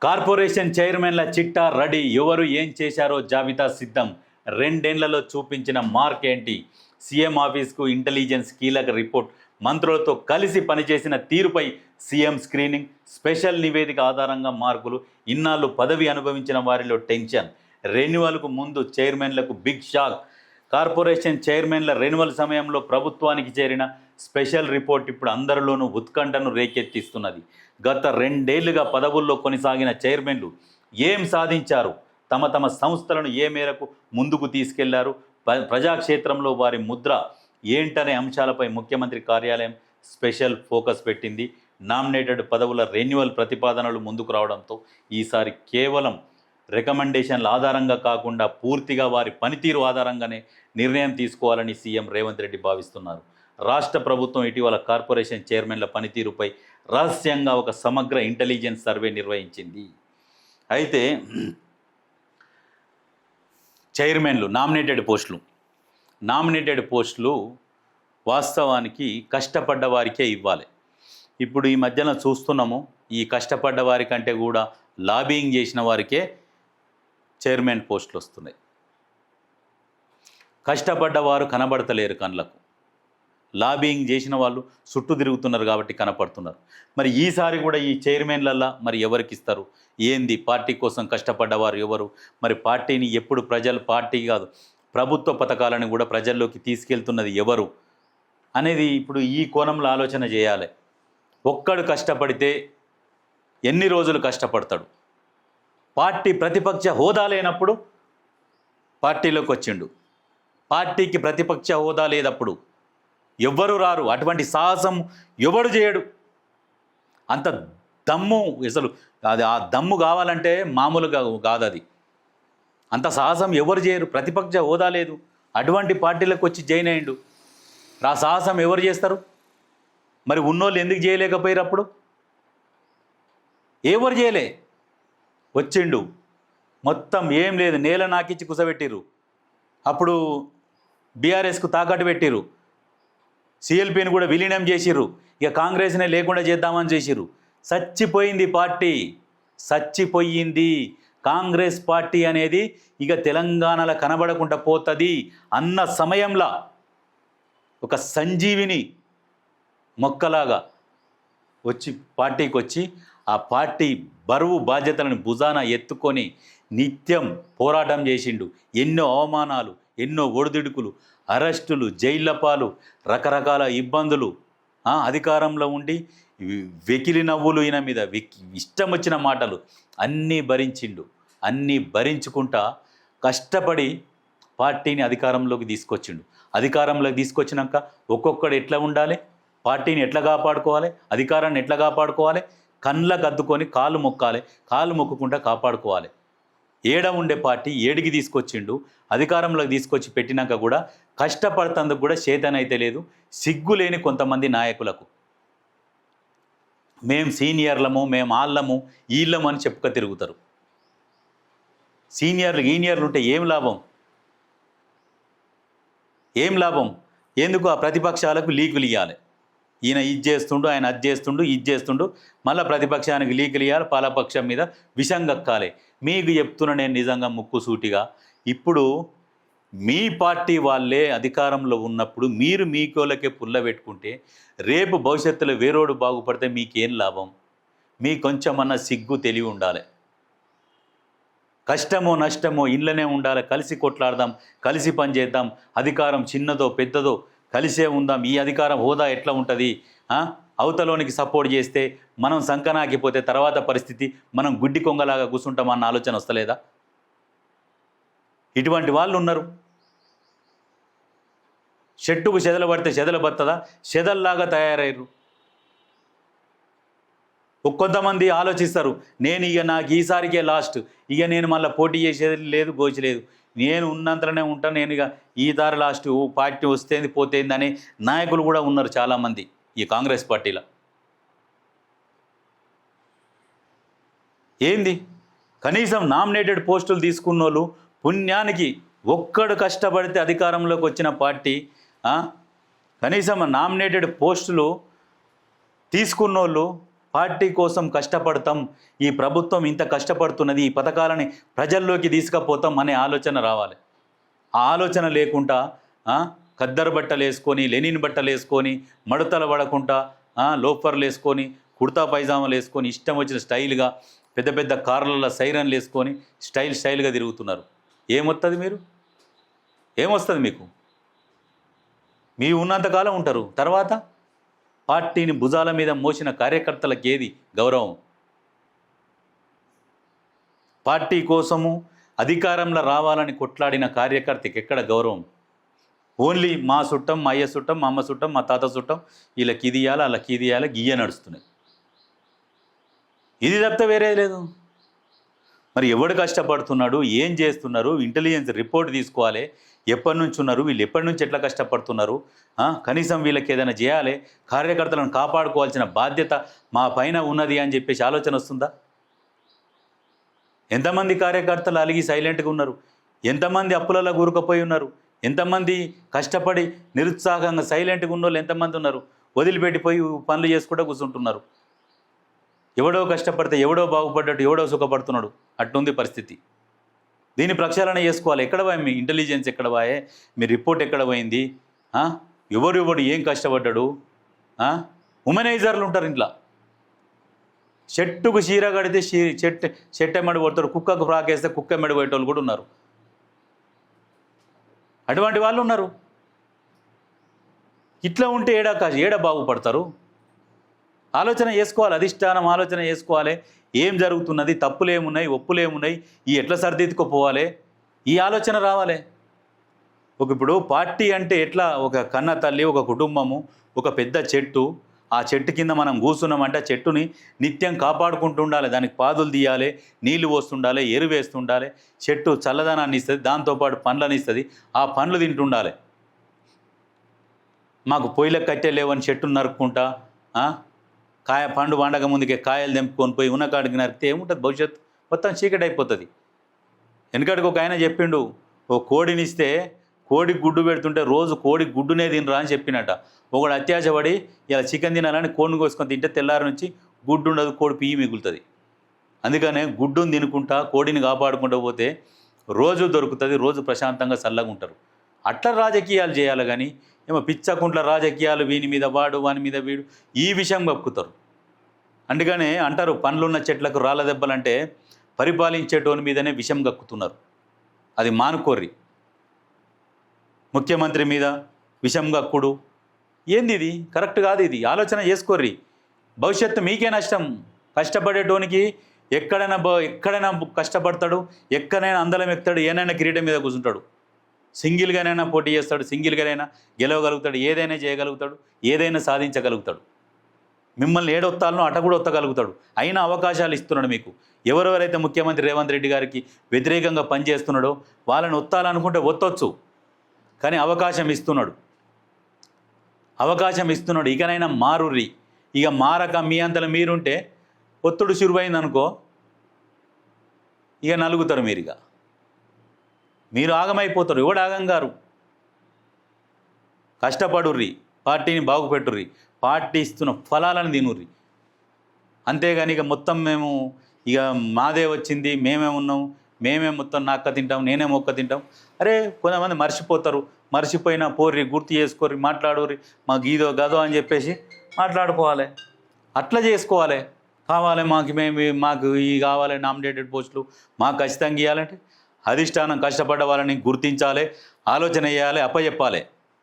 Corporation చైర్మన్ల చిట్టా ready. ఎవరు ఏం చేశారో జాబితా సిద్ధం. 2 ఏళ్లలో చూపించిన మార్క్ ఏంటి? సీఎం ఆఫీస్కు ఇంటెలిజెన్స్ కీలక రిపోర్ట్. మంత్రులతో కలిసి పనిచేసిన తీరుపై సీఎం స్క్రీనింగ్. స్పెషల్ నివేదిక ఆధారంగా మార్కులు. ఇన్నాళ్ళు పదవి అనుభవించిన వారిలో టెన్షన్. రెన్యువల్కు ముందు చైర్మన్లకు బిగ్ షాక్. కార్పొరేషన్ చైర్మన్ల రెన్యువల్ సమయంలో ప్రభుత్వానికి చేరిన స్పెషల్ రిపోర్ట్ ఇప్పుడు అందరిలోనూ ఉత్కంఠను రేకెత్తిస్తున్నది. గత 2 ఏళ్లుగా పదవుల్లో కొనసాగిన చైర్మన్లు ఏం సాధించారు? తమ తమ సంస్థలను ఏ మేరకు ముందుకు తీసుకెళ్లారు? ప్రజాక్షేత్రంలో వారి ముద్ర ఏంటనే అంశాలపై ముఖ్యమంత్రి కార్యాలయం స్పెషల్ ఫోకస్ పెట్టింది. నామినేటెడ్ పదవుల రెన్యువల్ ప్రతిపాదనలు ముందుకు రావడంతో ఈసారి కేవలం రికమెండేషన్ల ఆధారంగా కాకుండా పూర్తిగా వారి పనితీరు ఆధారంగానే నిర్ణయం తీసుకోవాలని సీఎం రేవంత్ రెడ్డి భావిస్తున్నారు. రాష్ట్ర ప్రభుత్వం ఇటీవల కార్పొరేషన్ చైర్మన్ల పనితీరుపై రహస్యంగా ఒక సమగ్ర ఇంటెలిజెన్స్ సర్వే నిర్వహించింది. అయితే చైర్మన్లు నామినేటెడ్ పోస్టులు వాస్తవానికి కష్టపడ్డ వారికే ఇవ్వాలి. ఇప్పుడు ఈ మధ్యన చూస్తున్నాము, ఈ కష్టపడ్డ వారి కంటే కూడా లాబింగ్ చేసిన వారికే చైర్మన్ పోస్టులు వస్తున్నాయి. కష్టపడ్డవారు కనబడతలేరు కళ్ళకు. లాబింగ్ చేసిన వాళ్ళు చుట్టూ తిరుగుతున్నారు కాబట్టి కనపడుతున్నారు. మరి ఈసారి కూడా ఈ చైర్మన్లల్లా మరి ఎవరికి ఇస్తారు? ఏంది? పార్టీ కోసం కష్టపడ్డవారు ఎవరు? మరి పార్టీని ఎప్పుడు పార్టీ కాదు ప్రభుత్వ పథకాలను కూడా ప్రజల్లోకి తీసుకెళ్తున్నది ఎవరు అనేది ఇప్పుడు ఈ కోణంలో ఆలోచన చేయాలి. ఒక్కడు కష్టపడితే ఎన్ని రోజులు కష్టపడతాడు? పార్టీ ప్రతిపక్ష హోదా లేనప్పుడు పార్టీలోకి వచ్చిండు. పార్టీకి ప్రతిపక్ష హోదా లేనప్పుడు ఎవ్వరు రారు. అటువంటి సాహసం ఎవడు చేయడు. అంత దమ్ము అసలు అది ఆ దమ్ము కావాలంటే మామూలుగా కాదు. అది అంత సాహసం ఎవరు చేయరు. ప్రతిపక్ష హోదా లేదు, అటువంటి పార్టీలకు వచ్చి జాయిన్ అయ్యిండు. ఆ సాహసం ఎవరు చేస్తారు? మరి ఉన్నోళ్ళు ఎందుకు చేయలేకపోయారు? అప్పుడు ఎవరు చేయలే. వచ్చిండు, మొత్తం ఏం లేదు, నేల నాకిచ్చి కుసబెట్టిర్రు. అప్పుడు బీఆర్ఎస్కు తాకట్టు పెట్టిర్రు. సిఎల్పిని కూడా విలీనం చేసిర్రు. ఇక కాంగ్రెస్నే లేకుండా చేద్దామని చేసిర్రు. చచ్చిపోయింది పార్టీ, చచ్చిపోయింది. కాంగ్రెస్ పార్టీ అనేది ఇక తెలంగాణలో కనబడకుండా పోతుంది అన్న సమయంలో ఒక సంజీవిని మొక్కలాగా వచ్చి పార్టీకి వచ్చి ఆ పార్టీ బరువు బాధ్యతలను భుజాన ఎత్తుకొని నిత్యం పోరాటం చేసిండు. ఎన్నో అవమానాలు, ఎన్నో ఒడిదుడుకులు, అరెస్టులు, జైళ్ల పాలు, రకరకాల ఇబ్బందులు, అధికారంలో ఉండి వెకిలి నవ్వులు, ఈయన మీద ఇష్టం వచ్చిన మాటలు అన్నీ భరించిండు. అన్నీ భరించుకుంటా కష్టపడి పార్టీని అధికారంలోకి తీసుకొచ్చిండు. అధికారంలోకి తీసుకొచ్చినాక ఒక్కొక్కడు ఎట్లా ఉండాలి, పార్టీని ఎట్లా కాపాడుకోవాలి, అధికారాన్ని ఎట్లా కాపాడుకోవాలి, కళ్ళకు అద్దుకొని కాళ్ళు మొక్కాలి, కాళ్ళు మొక్కుకుంటా కాపాడుకోవాలి. ఏడ ఉండే పార్టీ ఏడికి తీసుకొచ్చిండు. అధికారంలోకి తీసుకొచ్చి పెట్టినాక కూడా కష్టపడుతందుకు కూడా చేతనైతే లేదు. సిగ్గులేని కొంతమంది నాయకులకు మేం సీనియర్లము, మేము ఆళ్ళము, వీళ్ళము అని చెప్పుక తిరుగుతారు. సీనియర్లు ఉంటే ఏం లాభం? ఏం లాభం? ఎందుకు? ఆ ప్రతిపక్షాలకు లీకులు ఇవ్వాలి. ఈయన ఇది చేస్తుండు, ఆయన అది చేస్తుండు, ఇది చేస్తుండు, మళ్ళీ ప్రతిపక్షానికి లీకులు ఇవ్వాలి, పాలపక్షం మీద విషం కక్కాలి. మీకు చెప్తున్నా నేను నిజంగా ముక్కుసూటిగా, ఇప్పుడు మీ పార్టీ వాళ్ళే అధికారంలో ఉన్నప్పుడు మీరు మీకోలకే పుల్ల పెట్టుకుంటే రేపు భవిష్యత్తులో వేరోడు బాగుపడితే మీకేం లాభం? మీ కొంచెమన్నా సిగ్గు తెలివి ఉండాలి. కష్టమో నష్టమో ఇళ్ళనే ఉండాలి. కలిసి కొట్లాడదాం, కలిసి పనిచేద్దాం. అధికారం చిన్నదో పెద్దదో కలిసే ఉందాం. ఈ అధికారం హోదా ఎట్లా ఉంటుంది? అవతలోనికి సపోర్ట్ చేస్తే మనం సంకనాకిపోతే తర్వాత పరిస్థితి మనం గుడ్డి కొంగలాగా కూర్చుంటామన్న ఆలోచన వస్తలేదా? ఇటువంటి వాళ్ళు ఉన్నారు. చెట్టుకు చెదలు పడితే చెదలు బత్తదా? చెదల్లాగా తయారయ్యారు. కొంతమంది ఆలోచిస్తారు, నాకు ఈసారికే లాస్ట్, ఇక నేను మళ్ళీ పోటీ చేసేది లేదు, గోచలేదు, నేను ఉన్నంతలోనే ఉంటాను, నేను ఇక ఈ దారి లాస్ట్, పార్టీ వస్తేంది పోతేంది అనే నాయకులు కూడా ఉన్నారు చాలామంది ఈ కాంగ్రెస్ పార్టీలో. ఏంది? కనీసం నామినేటెడ్ పోస్టులు తీసుకున్న వాళ్ళు పుణ్యానికి ఒక్కడు కష్టపడితే అధికారంలోకి వచ్చిన పార్టీ కనీసం నామినేటెడ్ పోస్టులు తీసుకున్నోళ్ళు పార్టీ కోసం కష్టపడతాం, ఈ ప్రభుత్వం ఇంత కష్టపడుతున్నది, ఈ పథకాలని ప్రజల్లోకి తీసుకుపోతాం అనే ఆలోచన రావాలి. ఆ ఆలోచన లేకుండా ఖద్దరు బట్టలు వేసుకొని, లెనిన్ బట్టలు వేసుకొని, మడతలు పడకుండా లోఫర్లు వేసుకొని, కుర్తా పైజామాలు వేసుకొని, ఇష్టం వచ్చిన స్టైల్గా పెద్ద పెద్ద కార్లలో సైరన్లు వేసుకొని స్టైల్గా తిరుగుతున్నారు. ఏమొస్తుంది మీకు? మీ ఉన్నంతకాలం ఉంటారు, తర్వాత పార్టీని భుజాల మీద మోసిన కార్యకర్తలకు ఏది గౌరవం? పార్టీ కోసము అధికారంలో రావాలని కొట్లాడిన కార్యకర్తకి ఎక్కడ గౌరవం? ఓన్లీ మా చుట్టం, మా అయ్య చుట్టం, మా అమ్మ చుట్టం, మా తాత చుట్టం, వీళ్ళకి ఇది ఇయ్యాలి, వాళ్ళకి ఇది ఇయ్యాలి, గియ్య నడుస్తున్నాయి. ఇది తప్పితే వేరే లేదు. మరి ఎవడు కష్టపడుతున్నాడు, ఏం చేస్తున్నారు, ఇంటెలిజెన్స్ రిపోర్ట్ తీసుకోవాలి. ఎప్పటి నుంచి ఉన్నారు వీళ్ళు, ఎప్పటి నుంచి ఎట్లా కష్టపడుతున్నారు, కనీసం వీళ్ళకి ఏదైనా చేయాలి, కార్యకర్తలను కాపాడుకోవాల్సిన బాధ్యత మా పైన ఉన్నది అని చెప్పేసి ఆలోచన వస్తుందా? ఎంతమంది కార్యకర్తలు అలిగి సైలెంట్గా ఉన్నారు? ఎంతమంది అప్పులలో కూరుకుపోయి ఉన్నారు? ఎంతమంది కష్టపడి నిరుత్సాహంగా సైలెంట్గా ఉన్న వాళ్ళు ఎంతమంది ఉన్నారు? వదిలిపెట్టిపోయి పనులు చేసుకుంటూ కూర్చుంటున్నారు. ఎవడో కష్టపడితే ఎవడో బాగుపడ్డట్టు ఎవడో సుఖపడుతున్నాడు. అట్లుంది పరిస్థితి. దీన్ని ప్రక్షాళన చేసుకోవాలి. ఎక్కడ పోయి మీ ఇంటెలిజెన్స్, ఎక్కడ పోయే మీ రిపోర్ట్, ఎక్కడ పోయింది? ఎవడు ఏం కష్టపడ్డాడు? ఉమెనైజర్లు ఉంటారు ఇంట్లో. చెట్టుకు చీర కడితే చెట్టు ఎమ్మడి కొడతారు, కుక్కకు ఫ్రాకేస్తే కుక్క ఎమ్మడి పోయేటోళ్ళు కూడా ఉన్నారు. అటువంటి వాళ్ళు ఉన్నారు. ఇట్లా ఉంటే ఏడ బాగుపడతారు? ఆలోచన చేసుకోవాలి. అధిష్టానం ఆలోచన చేసుకోవాలి. ఏం జరుగుతున్నది, తప్పులేమున్నాయి, ఒప్పులేమున్నాయి, ఈ ఎట్లా సరిదిద్దుకుపోవాలి, ఈ ఆలోచన రావాలి. ఇప్పుడు పార్టీ అంటే ఎట్లా, ఒక కన్న తల్లి, ఒక కుటుంబము, ఒక పెద్ద చెట్టు. ఆ చెట్టు కింద మనం కూర్చున్నామంటే ఆ చెట్టుని నిత్యం కాపాడుకుంటూ ఉండాలి. దానికి పాదులు తీయాలి, నీళ్లు పోస్తుండాలి, ఎరువు వేస్తుండాలి. చెట్టు చల్లదనాన్ని ఇస్తుంది, దాంతోపాటు పండ్లను ఇస్తుంది. ఆ పండ్లు తింటుండాలి. మాకు పొయ్యిలకు కట్టెలేవని చెట్టును నరుక్కుంటా పండు వండక ముందుకే కాయలు తెంపుకొని పోయి ఉన్న కాడికి నరికితే ఏముంటుంది? భవిష్యత్తు మొత్తం చీకటి అయిపోతుంది. వెనకటికి ఒక ఆయన చెప్పిండు, ఓ కోడినిస్తే కోడి గుడ్డు పెడుతుంటే రోజు కోడి గుడ్డునే తినరా అని చెప్పినట్ట. ఒకడు అత్యాశపడి ఇలా చికెన్ తినాలని కోడిని కోసుకొని తింటే తెల్లారి నుంచి గుడ్డు ఉండదు, కోడి పియ్యి మిగులుతుంది. అందుకనే గుడ్డుని తినుకుంటా కోడిని కాపాడుకుంటూ పోతే రోజు దొరుకుతుంది, రోజు ప్రశాంతంగా చల్లగా ఉంటారు. అట్లా రాజకీయాలు చేయాలి. కానీ ఏమో పిచ్చకుంట్ల రాజకీయాలు, వీని మీద వాడు, వాని మీద వీడు, ఈ విషయం కప్పుకుతారు. అందుకనే అంటారు, పండ్లున్న చెట్లకు రాళ్ళ దెబ్బలంటే పరిపాలించేటోని మీదనే విషం కక్కుతున్నారు. అది మానుకోర్రి. ముఖ్యమంత్రి మీద విషం కక్కుడు ఏంది? ఇది కరెక్ట్ కాదు. ఇది ఆలోచన చేసుకోర్రి. భవిష్యత్తు మీకే నష్టం. కష్టపడేటోనికి ఎక్కడైనా కష్టపడతాడు, ఎక్కడైనా అందలం ఎక్కుతాడు, ఏనైనా కిరీటం మీద కూర్చుంటాడు. సింగిల్గానైనా పోటీ చేస్తాడు, సింగిల్గానైనా గెలవగలుగుతాడు, ఏదైనా చేయగలుగుతాడు, ఏదైనా సాధించగలుగుతాడు. మిమ్మల్ని ఏడొత్తాలనో అట కూడా ఒత్తగలుగుతాడు. అయినా అవకాశాలు ఇస్తున్నాడు మీకు. ఎవరెవరైతే ముఖ్యమంత్రి రేవంత్ రెడ్డి గారికి వ్యతిరేకంగా పనిచేస్తున్నాడో వాళ్ళని ఒత్తాలనుకుంటే ఒత్తొచ్చు. కానీ అవకాశం ఇస్తున్నాడు. ఇకనైనా మారుర్రి. ఇక మారక మీ అంతలో మీరుంటే ఒత్తుడు చురువైందనుకో, ఇక నలుగుతారు. మీరు ఆగమైపోతారు. ఎవడు ఆగం గారు? కష్టపడుర్రి, పార్టీని బాగుపెట్టుర్రి, పార్టీ ఇస్తున్న ఫలాలను తినుర్రి. అంతేగాని ఇక మొత్తం మేము ఇక మాదే వచ్చింది, మేమే ఉన్నాం, మేమే మొత్తం నాక్క తింటాం, నేనే మొక్క తింటాం. అరే కొంతమంది మర్చిపోతారు. మర్చిపోయినా పోర్రి, గుర్తు చేసుకోర్రి, మాట్లాడుర్రి, మాకు గీదో గదో అని చెప్పేసి మాట్లాడుకోవాలి. అట్లా చేసుకోవాలి. కావాలి మాకు ఈ కావాలి నామినేటెడ్ పోస్టులు మాకు ఖచ్చితంగా ఇవ్వాలంటే అధిష్టానం కష్టపడ్డ వాళ్ళని గుర్తించాలి, ఆలోచన చేయాలి, అప్పచెప్పాలి.